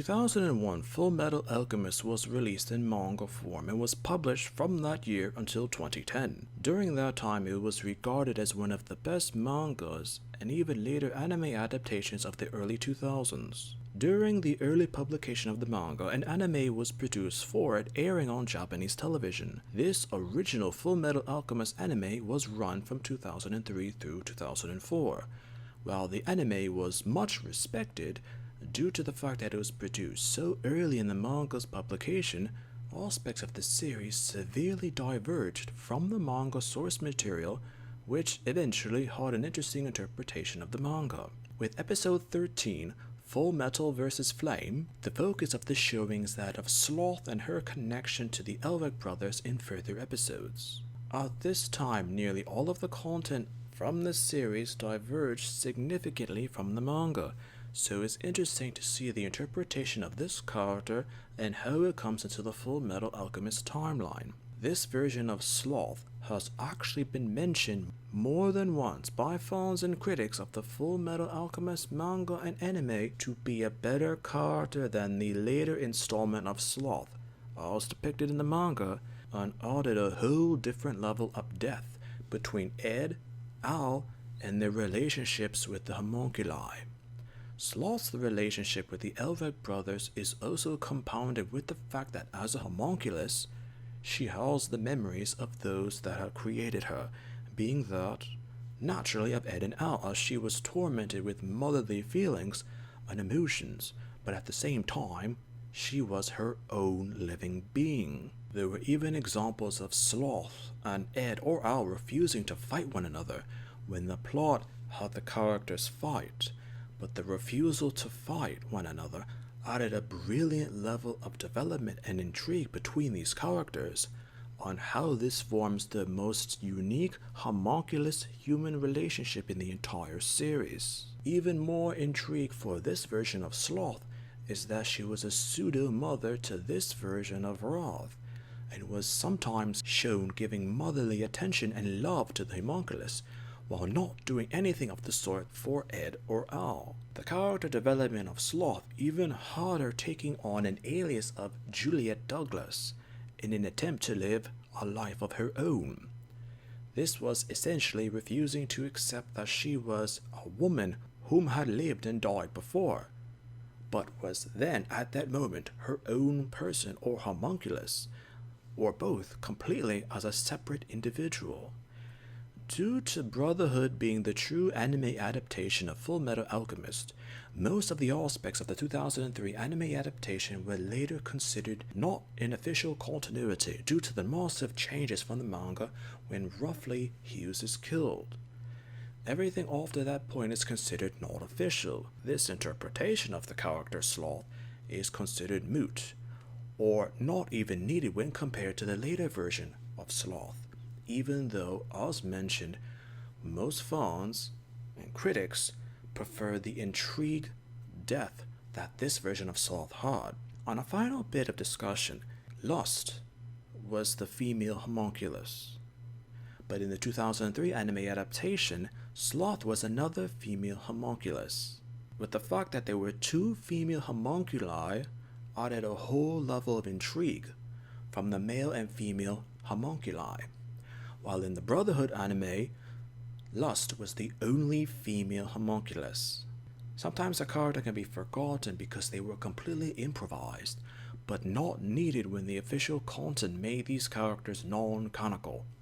2001, Full Metal Alchemist was released in manga form and was published from that year until 2010. During that time, it was regarded as one of the best mangas and even later anime adaptations of the early 2000s. During the early publication of the manga, an anime was produced for it, airing on Japanese television. This original Full Metal Alchemist anime was run from 2003 through 2004. While the anime was much respected, due to the fact that it was produced so early in the manga's publication, aspects of the series severely diverged from the manga source material, which eventually had an interesting interpretation of the manga. With episode 13, Full Metal vs. Flame, the focus of the showing is that of Sloth and her connection to the Elvek brothers in further episodes. At this time, nearly all of the content from this series diverged significantly from the manga, so it's interesting to see the interpretation of this character and how it comes into the Full Metal Alchemist timeline. This version of Sloth has actually been mentioned more than once by fans and critics of the Full Metal Alchemist manga and anime to be a better character than the later installment of Sloth, as depicted in the manga, and added a whole different level of depth between Ed, Al, and their relationships with the homunculi. Sloth's relationship with the Elvek brothers is also compounded with the fact that as a homunculus, she has the memories of those that had created her, being that, naturally, of Ed and Al, as she was tormented with motherly feelings and emotions, but at the same time, she was her own living being. There were even examples of Sloth and Ed or Al refusing to fight one another when the plot had the characters fight, but the refusal to fight one another added a brilliant level of development and intrigue between these characters on how this forms the most unique homunculus human relationship in the entire series. Even more intrigue for this version of Sloth is that she was a pseudo-mother to this version of Wrath, and was sometimes shown giving motherly attention and love to the homunculus, while not doing anything of the sort for Ed or Al. The character development of Sloth even had her taking on an alias of Juliet Douglas in an attempt to live a life of her own. This was essentially refusing to accept that she was a woman whom had lived and died before, but was then at that moment her own person or homunculus, or both completely as a separate individual. Due to Brotherhood being the true anime adaptation of Full Metal Alchemist, most of the aspects of the 2003 anime adaptation were later considered not in official continuity due to the massive changes from the manga when roughly Hughes is killed. Everything after that point is considered not official. This interpretation of the character Sloth is considered moot, or not even needed when compared to the later version of Sloth, even though, as mentioned, most fans and critics prefer the intrigue depth that this version of Sloth had. On a final bit of discussion, Lust was the female homunculus, but in the 2003 anime adaptation, Sloth was another female homunculus. With the fact that there were two female homunculi added a whole level of intrigue from the male and female homunculi, while in the Brotherhood anime, Lust was the only female homunculus. Sometimes a character can be forgotten because they were completely improvised, but not needed when the official content made these characters non-canonical.